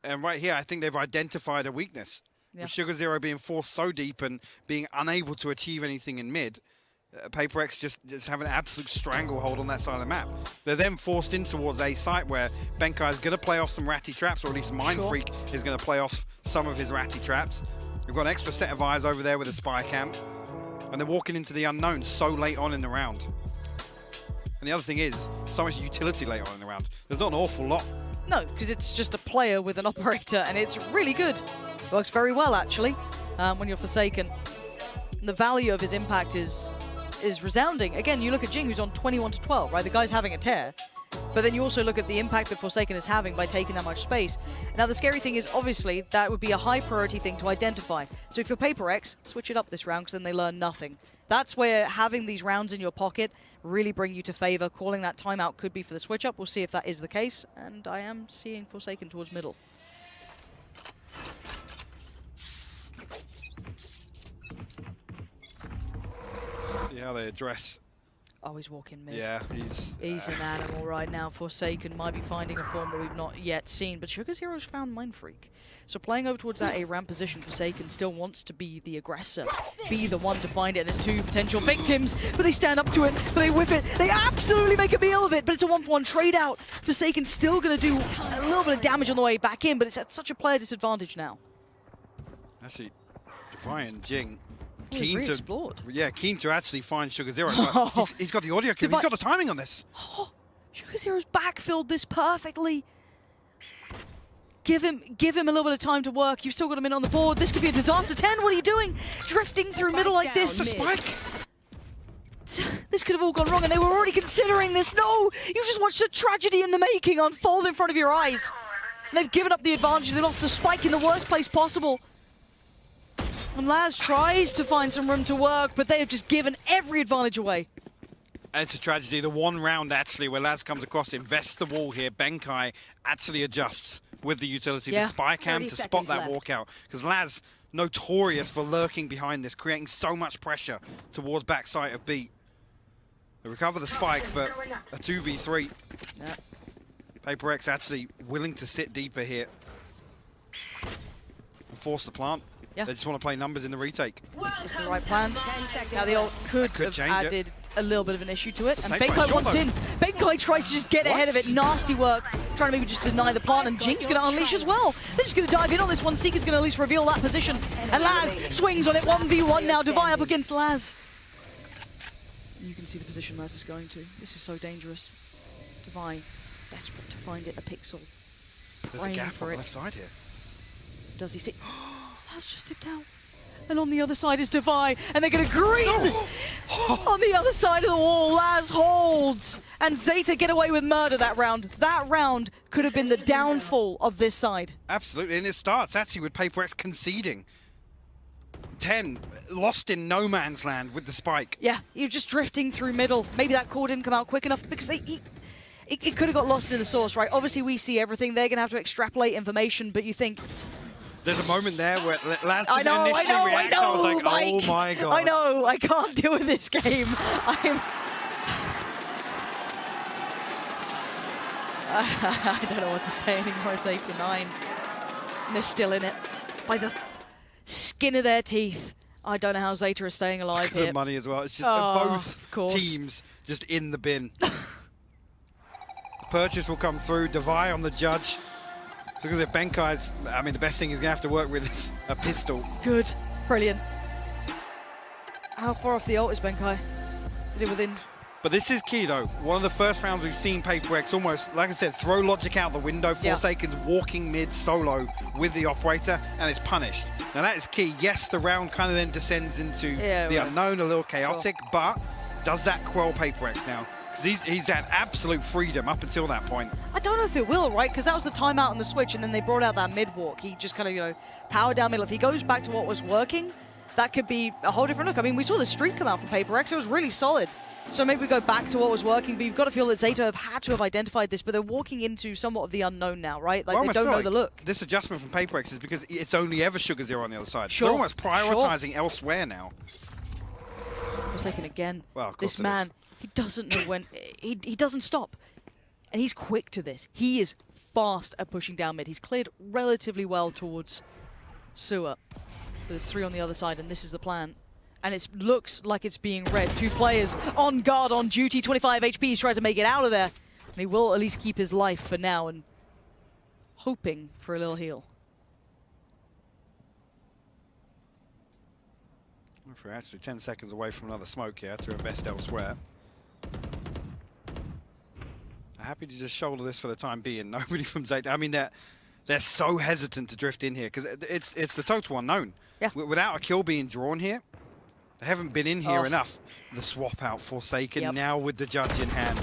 Speaker 1: And right here, I think they've identified a weakness.
Speaker 2: Yeah.
Speaker 1: With Sugar Zero being forced so deep and being unable to achieve anything in mid, PaperX just have an absolute stranglehold on that side of the map. They're then forced in towards A site where Benkai is going to play off some ratty traps, or at least Mind Freak is going to play off some of his ratty traps. We've got an extra set of eyes over there with a spy cam. And they're walking into the unknown so late on in the round. And the other thing is, so much utility late on in the round. There's not an awful lot.
Speaker 2: No, because it's just a player with an operator, and it's really good. Works very well, actually, when you're Forsaken. And the value of his impact is resounding. Again, you look at Jing, who's on 21-12, right? The guy's having a tear. But then you also look at the impact that Forsaken is having by taking that much space. Now, the scary thing is, obviously, that would be a high priority thing to identify. So if you're PaperX, switch it up this round, because then they learn nothing. That's where having these rounds in your pocket really bring you to favor. Calling that timeout could be for the switch up. We'll see if that is the case. And I am seeing Forsaken towards middle.
Speaker 1: See how they address.
Speaker 2: Oh, he's walking mid.
Speaker 1: Yeah, he's
Speaker 2: an animal right now. Forsaken might be finding a form that we've not yet seen, but Sugar Zero's found Mind Freak. So playing over towards that A-ramp position, Forsaken still wants to be the aggressor, be the one to find it. And there's two potential victims, but they stand up to it, but they whiff it. They absolutely make a meal of it, but it's a 1-for-1 trade-out. Forsaken's still going to do a little bit of damage on the way back in, but it's at such a player disadvantage now.
Speaker 1: actually Defy and Jing.
Speaker 2: Keen
Speaker 1: to actually find Sugar Zero. But he's got the audio cue. He's got the timing on this.
Speaker 2: Oh, Sugar Zero's backfilled this perfectly. Give him a little bit of time to work. You've still got him in on the board. This could be a disaster. 10, what are you doing? Drifting through middle like this.
Speaker 1: The spike.
Speaker 2: This could have all gone wrong, and they were already considering this. No, you just watched a tragedy in the making unfold in front of your eyes. And they've given up the advantage. They lost the spike in the worst place possible. And Laz tries to find some room to work, but they have just given every advantage away.
Speaker 1: It's a tragedy. The one round, actually, where Laz comes across, invests the wall here. Benkai actually adjusts with the utility, the spy cam, to spot that walkout. Because Laz, notorious for lurking behind this, creating so much pressure towards backside of B. They recover the spike, but a 2v3.
Speaker 2: Yeah.
Speaker 1: PaperX actually willing to sit deeper here and force the plant.
Speaker 2: Yeah.
Speaker 1: They just want to play numbers in the retake.
Speaker 2: This is the right plan. Now the ult could have added a little bit of an issue to it. And Benkai wants in. Benkai tries to just get ahead of it. Nasty work. Trying to maybe just deny the plant. And Jing's going to unleash as well. They're just going to dive in on this one. Seeker's going to at least reveal that position. And Laz swings on it. 1v1 now. Devi up against Laz. You can see the position Laz is going to. This is so dangerous. Devi, desperate to find it. A pixel.
Speaker 1: There's a gap on the left side here.
Speaker 2: Does he see? Laz just tipped out. And on the other side is Devi, and they're going to green on the other side of the wall. Laz holds, and ZETA get away with murder that round. That round could have been the downfall of this side.
Speaker 1: Absolutely, and it starts actually with PaperX conceding. 10, lost in no man's land with the spike.
Speaker 2: Yeah, you're just drifting through middle. Maybe that core didn't come out quick enough because it could have got lost in the source, right? Obviously, we see everything. They're going to have to extrapolate information, but you think...
Speaker 1: There's a moment there where Laz didn't
Speaker 2: I
Speaker 1: initially react. I was like,
Speaker 2: Mike,
Speaker 1: oh my god.
Speaker 2: I know, I can't deal with this game. I don't know what to say anymore. It's 8-9. And they're still in it by the skin of their teeth. I don't know how ZETA is staying alive here.
Speaker 1: The money as well. It's just both teams just in the bin. The purchase will come through. Devi on the judge. Because if Benkai's, I mean, the best thing he's going to have to work with is a pistol.
Speaker 2: Good. Brilliant. How far off the ult is Benkai? Is it within?
Speaker 1: But this is key, though. One of the first rounds we've seen PaperX almost, like I said, throw logic out the window. Forsaken's walking mid solo with the operator, and it's punished. Now, that is key. Yes, the round kind of then descends into the unknown, a little chaotic, but does that quell PaperX now? Because he's had absolute freedom up until that point.
Speaker 2: I don't know if it will, right? Because that was the timeout on the switch, and then they brought out that mid walk. He just kind of, you know, powered down middle. If he goes back to what was working, that could be a whole different look. I mean, we saw the streak come out from PaperX. It was really solid. So maybe we go back to what was working, but you've got to feel that ZETA have had to have identified this, but they're walking into somewhat of the unknown now, right? Like, they don't know the look.
Speaker 1: This adjustment from PaperX is because it's only ever Sugar Zero on the other side. They're almost prioritizing elsewhere now.
Speaker 2: Forsaken again.
Speaker 1: Well, of course
Speaker 2: This
Speaker 1: it
Speaker 2: man,
Speaker 1: is.
Speaker 2: he doesn't know when. He doesn't stop. And he's quick to this. He is fast at pushing down mid. He's cleared relatively well towards Sewer. There's 3 on the other side, and this is the plan. And it looks like it's being read. 2 players on guard, on duty. 25 HP. He's trying to make it out of there. And he will at least keep his life for now, and hoping for a little heal.
Speaker 1: We're actually 10 seconds away from another smoke here to invest elsewhere. I'm happy to just shoulder this for the time being. Nobody from ZETA. I mean, they're so hesitant to drift in here because it's the total unknown.
Speaker 2: Yeah.
Speaker 1: Without a kill being drawn here, they haven't been in here enough. The swap out Forsaken now with the judge in hand.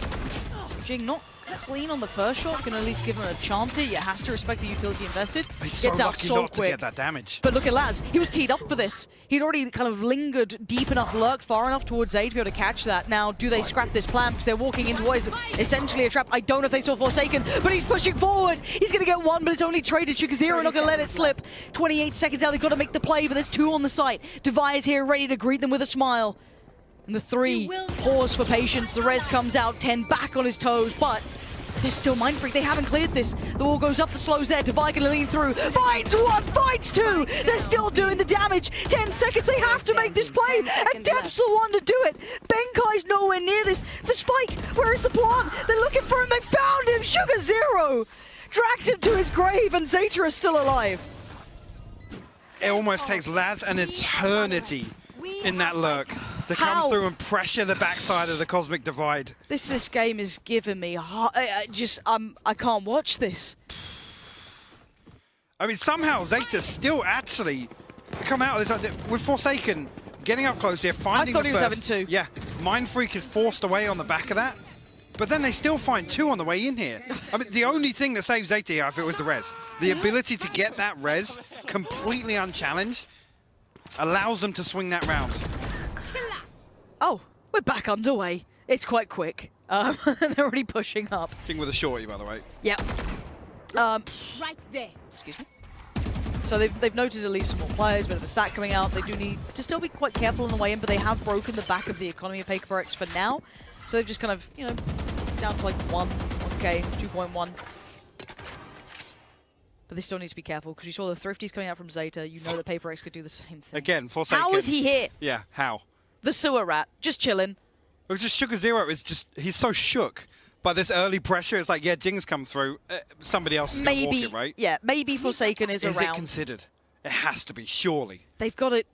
Speaker 2: Jing not clean on the first shot, can at least give him a chance here. You has to respect the utility invested.
Speaker 1: He's so
Speaker 2: Gets out
Speaker 1: lucky
Speaker 2: so
Speaker 1: not
Speaker 2: quick.
Speaker 1: to get that damage.
Speaker 2: But look at Laz, he was teed up for this. He'd already kind of lingered deep enough, lurked far enough towards A to be able to catch that. Now, do they scrap this plan because they're walking into what is essentially a trap? I don't know if they saw Forsaken, but he's pushing forward. He's going to get one, but it's only traded. Sugar0 not going to let it slip. 28 seconds out, they've got to make the play, but there's 2 on the site. Devi is here ready to greet them with a smile. And the 3 pause for patience. The res comes out, 10 back on his toes, but there's still Mindfreak. They haven't cleared this. The wall goes up, the slow's there. Devi can lean through. Finds 1, finds 2. They're still doing the damage. 10 seconds. They have to make this play. And Depth's the one to do it. Benkai's nowhere near this. The spike. Where is the plant? They're looking for him. They found him. Sugar0 drags him to his grave, and ZETA is still alive.
Speaker 1: It almost takes Laz an eternity in that lurk to come through and pressure the backside of the Cosmic Divide.
Speaker 2: This game is giving me I can't watch this.
Speaker 1: I mean, somehow ZETA still actually come out of this with Forsaken getting up close here, finding
Speaker 2: I thought
Speaker 1: the
Speaker 2: he was
Speaker 1: first.
Speaker 2: having 2.
Speaker 1: Yeah, Mindfreak is forced away on the back of that, but then they still find 2 on the way in here. I mean, the only thing that saves ZETA here, I think, was the res. The ability to get that res completely unchallenged allows them to swing that round.
Speaker 2: Oh, we're back underway. It's quite quick. They're already pushing up.
Speaker 1: Thing with a shorty, by the way.
Speaker 2: Yep.
Speaker 3: Right there.
Speaker 2: Excuse me. So they've noticed at least some more players, a bit of a stack coming out. They do need to still be quite careful on the way in, but they have broken the back of the economy of PaperX for now. So they've just kind of, you know, down to like 1K, 2.1. But they still need to be careful because you saw the Thrifties coming out from ZETA. You know that PaperX could do the same thing.
Speaker 1: Again, Forsaken.
Speaker 2: How is he here?
Speaker 1: Yeah, how?
Speaker 2: The sewer rat, just chilling.
Speaker 1: It was just Sugar0 is just, he's so shook by this early pressure. It's like, yeah, Jing's come through. Somebody else is going to walk it, right?
Speaker 2: Yeah, maybe Forsaken is around.
Speaker 1: Is it considered? It has to be, surely.
Speaker 2: They've got it.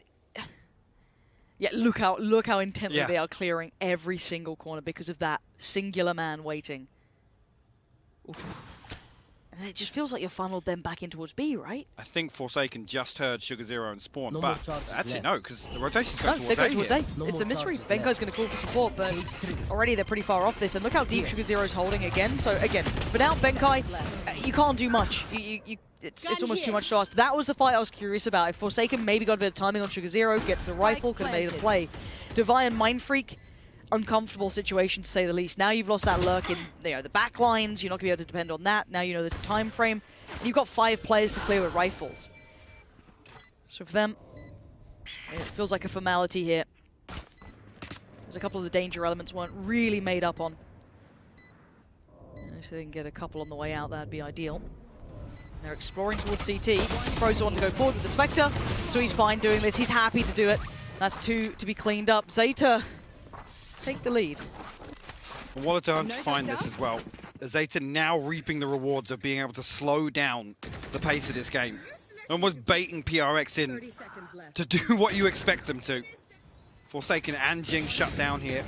Speaker 2: Yeah, look how intently they are clearing every single corner because of that singular man waiting. Oof. And it just feels like you're funneled then back in towards B, right?
Speaker 1: I think Forsaken just heard Sugar0 and Spawn, but actually no, because the rotation's going
Speaker 2: No, they're
Speaker 1: towards
Speaker 2: going
Speaker 1: A
Speaker 2: towards
Speaker 1: here.
Speaker 2: A. It's a mystery. Benkai's going to call for support, but already they're pretty far off this. And look how deep Sugar0's holding again. So again, without Benkai, you can't do much. It's almost too much to ask. That was the fight I was curious about. If Forsaken maybe got a bit of timing on Sugar0, gets the rifle, could have made the play. Devi and Mindfreak, uncomfortable situation to say the least. Now you've lost that lurk in the back lines. You're not going to be able to depend on that. Now you know there's a time frame. You've got 5 players to clear with rifles. So for them, it feels like a formality here. There's a couple of the danger elements weren't really made up on. If they can get a couple on the way out, that'd be ideal. They're exploring towards CT. Pros want to go forward with the Spectre, so he's fine doing this. He's happy to do it. That's 2 to be cleaned up. ZETA take the lead.
Speaker 1: I wanted to find this as well. ZETA now reaping the rewards of being able to slow down the pace of this game. Almost baiting PRX in to do what you expect them to. Forsaken and Jing shut down here.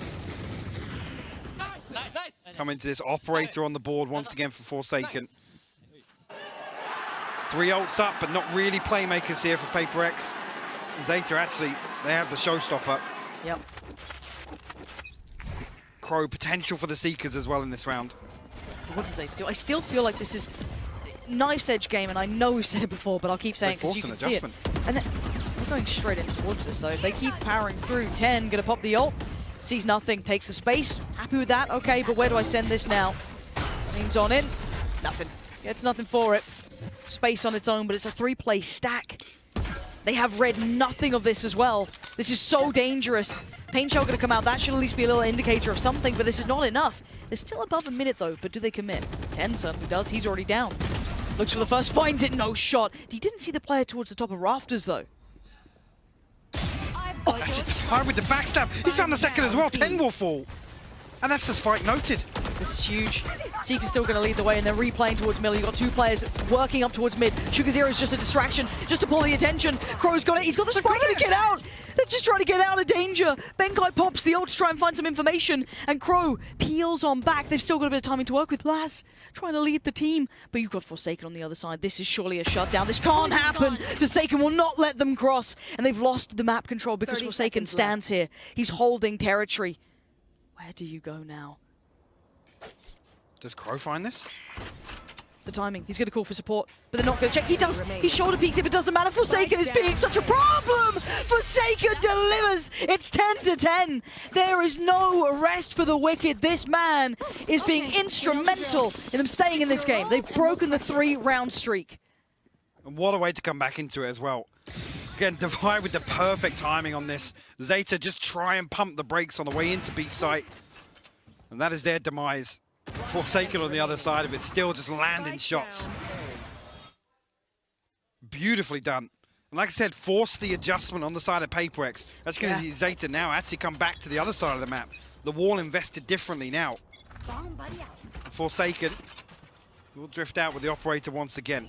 Speaker 1: Come into this operator on the board once again for Forsaken. 3 ults up, but not really playmakers here for PaperX. ZETA actually, they have the showstopper.
Speaker 2: Yep.
Speaker 1: Crow potential for the Seekers as well in this round.
Speaker 2: What does ZETA do? I still feel like this is knife's edge game, and I know we've said it before, but I'll keep saying it because you can see it. And they're going straight in towards this, though. If they keep powering through, 10 gonna pop the ult, sees nothing, takes the space. Happy with that? Okay, but where do I send this now? Leans on in, nothing. Gets nothing for it. Space on its own, but it's a 3-play stack. They have read nothing of this as well. This is so dangerous. Pain Shell gonna come out. That should at least be a little indicator of something, but this is not enough. They're still above a minute though, but do they commit? 10 certainly does. He's already down. Looks for the first, finds it, no shot. He didn't see the player towards the top of rafters though.
Speaker 1: That's it, fine with the backstab. He's found the second as well. 10 will fall. And that's the spike noted.
Speaker 2: This is huge. Seeker's still going to lead the way, and they're replaying towards middle. You've got two players working up towards mid. Sugar Zero is just a distraction, just to pull the attention. Crow's got it. He's got the spike to get out. They're just trying to get out of danger. Benkai pops the ult to try and find some information, and Crow peels on back. They've still got a bit of timing to work with. Laz trying to lead the team, but you've got Forsaken on the other side. This is surely a shutdown. This can't happen. Forsaken will not let them cross, and they've lost the map control because Forsaken stands here. He's holding territory. Where do you go now?
Speaker 1: Does Crow find this?
Speaker 2: The timing. He's going to call for support, but they're not going to check. He does. He shoulder peeks it, but it doesn't matter. Forsaken is being such a problem. Forsaken delivers. It's 10-10. There is no rest for the wicked. This man is being instrumental in them staying in this game. They've broken the 3-round streak.
Speaker 1: And what a way to come back into it as well. Again, Divide with the perfect timing on this. ZETA just try and pump the brakes on the way into B site. And that is their demise. Forsaken on the other side of it, still just landing shots. Beautifully done. And like I said, force the adjustment on the side of PaperX. That's going to see ZETA now actually come back to the other side of the map. The wall invested differently now. Forsaken will drift out with the operator once again.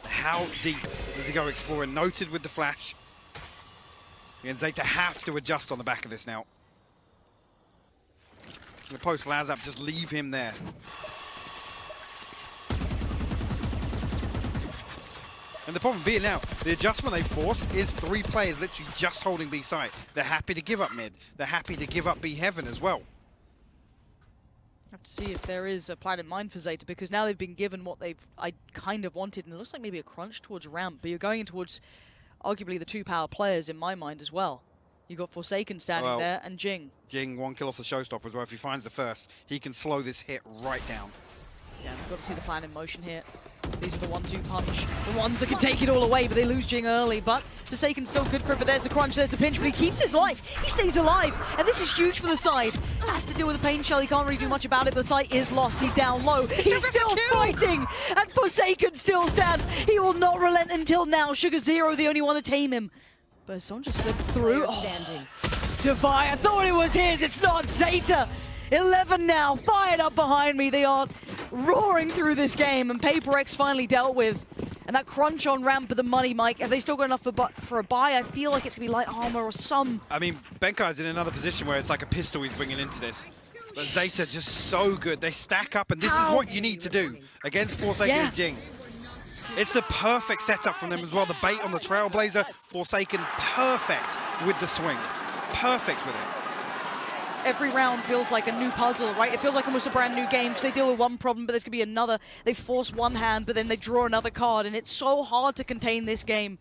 Speaker 1: How deep does he go exploring? Noted with the flash. And ZETA have to adjust on the back of this now. The post Laz up, just leave him there. And the problem being now, the adjustment they forced is 3 players literally just holding B site. They're happy to give up mid. They're happy to give up B heaven as well.
Speaker 2: Have to see if there is a plan in mind for ZETA, because now they've been given what I kind of wanted, and it looks like maybe a crunch towards ramp, but you're going in towards arguably the 2 power players in my mind as well. You got Forsaken standing there, and Jing.
Speaker 1: Jing, 1 kill off the showstopper as well. If he finds the first, he can slow this hit right down.
Speaker 2: Yeah, we've got to see the plan in motion here. These are the 1-2 punch. The ones that can take it all away, but they lose Jing early. But Forsaken's still good for it, but there's the crunch, there's the pinch, but he keeps his life. He stays alive, and this is huge for the side. Has to deal with the pain shell. He can't really do much about it, but the site is lost. He's down low. He's still fighting, and Forsaken still stands. He will not relent until now. Sugar Zero, the only one to tame him. But someone just slipped through. Defy, I thought it was his. It's not. ZETA. 11 now, fired up behind me. They are roaring through this game, and PaperX finally dealt with. And that crunch on ramp of the money, Mike, have they still got enough for a buy? I feel like it's going to be light armor or some.
Speaker 1: I mean, Benkai's in another position where it's like a pistol he's bringing into this. But ZETA just so good. They stack up, and this is what you need to do against Forsaken and Jing. It's the perfect setup from them as well. The bait on the Trailblazer, Forsaken perfect with the swing. Perfect with it.
Speaker 2: Every round feels like a new puzzle, right? It feels like almost a brand new game because they deal with one problem, but there's going to be another. They force one hand, but then they draw another card, and it's so hard to contain this game.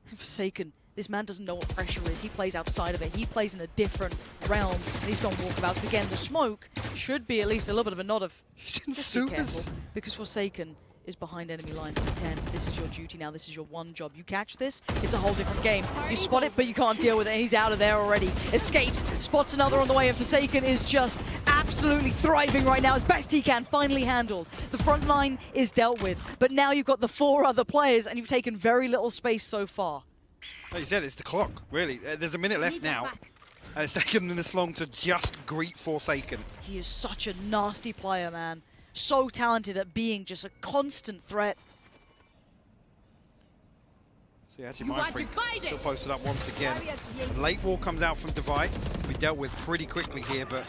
Speaker 2: And Forsaken, this man doesn't know what pressure is. He plays outside of it. He plays in a different realm, and he's gone walkabouts again. The smoke should be at least a little bit of a nod of
Speaker 1: he's in
Speaker 2: just be careful, because Forsaken is behind enemy lines at 10. This is your duty now. This is your one job. You catch this, it's a whole different game. You spot it, but you can't deal with it. He's out of there already. Escapes, spots another on the way, and Forsaken is just absolutely thriving right now as best he can. Finally handled. The front line is dealt with, but now you've got the 4 other players, and you've taken very little space so far.
Speaker 1: Like you said, it's the clock, really. There's a minute left now. And it's taken them this long to just greet Forsaken.
Speaker 2: He is such a nasty player, man. So talented at being just a constant threat.
Speaker 1: See, actually, Mindfreak still posted up once again. The late wall comes out from Divide. We dealt with pretty quickly here, but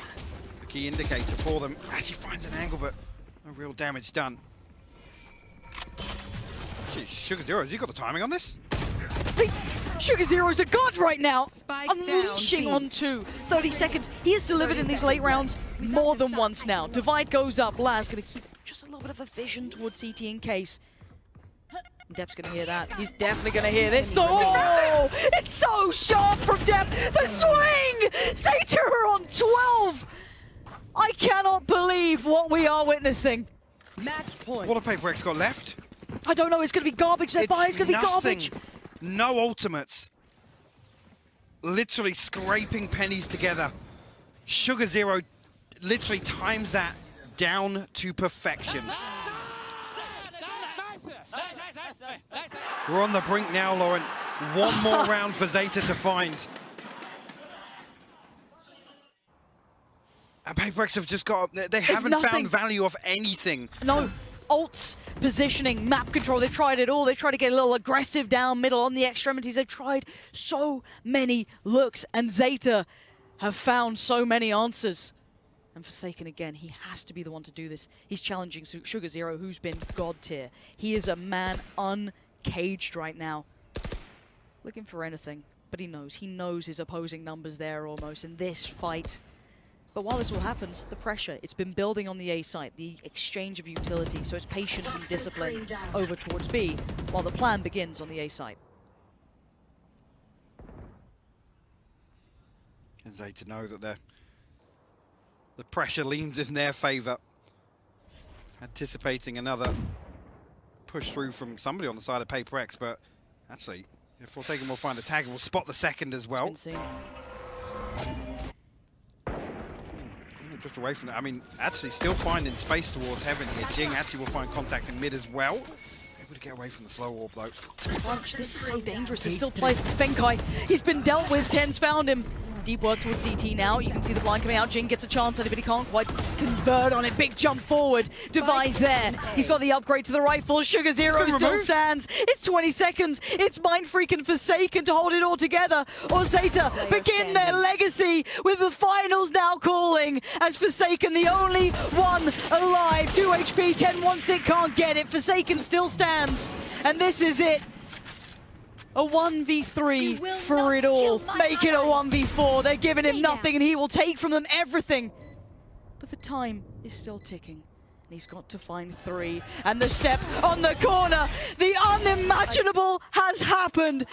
Speaker 1: the key indicator for them actually finds an angle, but no real damage done. Actually, Sugar Zero, has he got the timing on this?
Speaker 2: Sugar Zero's a god right now, unleashing on 2. 30 seconds. He has delivered in these late rounds more than once now. Divide goes up. Laz going to keep just a little bit of a vision towards CT in case. Depp's going to hear that. He's definitely going to hear this. Oh, it's so sharp from Depp. The swing! ZETA are on 12! I cannot believe what we are witnessing.
Speaker 3: Match point.
Speaker 1: What have PaperX got left?
Speaker 2: I don't know. It's going to be garbage. Their buy is going to be garbage.
Speaker 1: No ultimates. literally scraping pennies together. Sugar Zero literally times that down to perfection. We're on the brink now, Lauren. One more round for ZETA to find. And PaperX have just got, they haven't found value of anything.
Speaker 2: No. Ults, positioning, map control, they've tried it all. They've tried to get a little aggressive down middle on the extremities. They've tried so many looks, and ZETA have found so many answers. And Forsaken again, he has to be the one to do this. He's challenging Sugar Zero, who's been god tier. He is a man uncaged right now. Looking for anything, but he knows his opposing numbers there almost in this fight. But while this all happens, the pressure, it's been building on the A site, the exchange of utility, so it's patience and discipline over towards B, while the plan begins on the A site.
Speaker 1: And ZETA know that the pressure leans in their favor. Anticipating another push through from somebody on the side of PaperX, but actually, if Forsaken will find a tag, we'll spot the second as well. Just away from it. I mean, actually still finding space towards Heaven here. Jing actually will find contact in mid as well. Able to get away from the slow warp though.
Speaker 2: Bunch, this is so dangerous. There's still plays. Benkai, he's been dealt with. Ten's found him. Deep work towards CT now. You can see the blind coming out. Jing gets a chance at it, but he can't quite convert on it. Big jump forward. Device there. He's got the upgrade to the rifle. Sugar Zero still stands. It's 20 seconds. It's Mind Freak and Forsaken to hold it all together. Or ZETA begin their legacy with the finals now calling as Forsaken, the only one alive. 2 HP, 10 wants it, can't get it. Forsaken still stands. And this is it. A 1v3 for it all. Make it a 1v4. They're giving him nothing and he will take from them everything. But the time is still ticking. And he's got to find 3. And the step on the corner. The unimaginable has happened.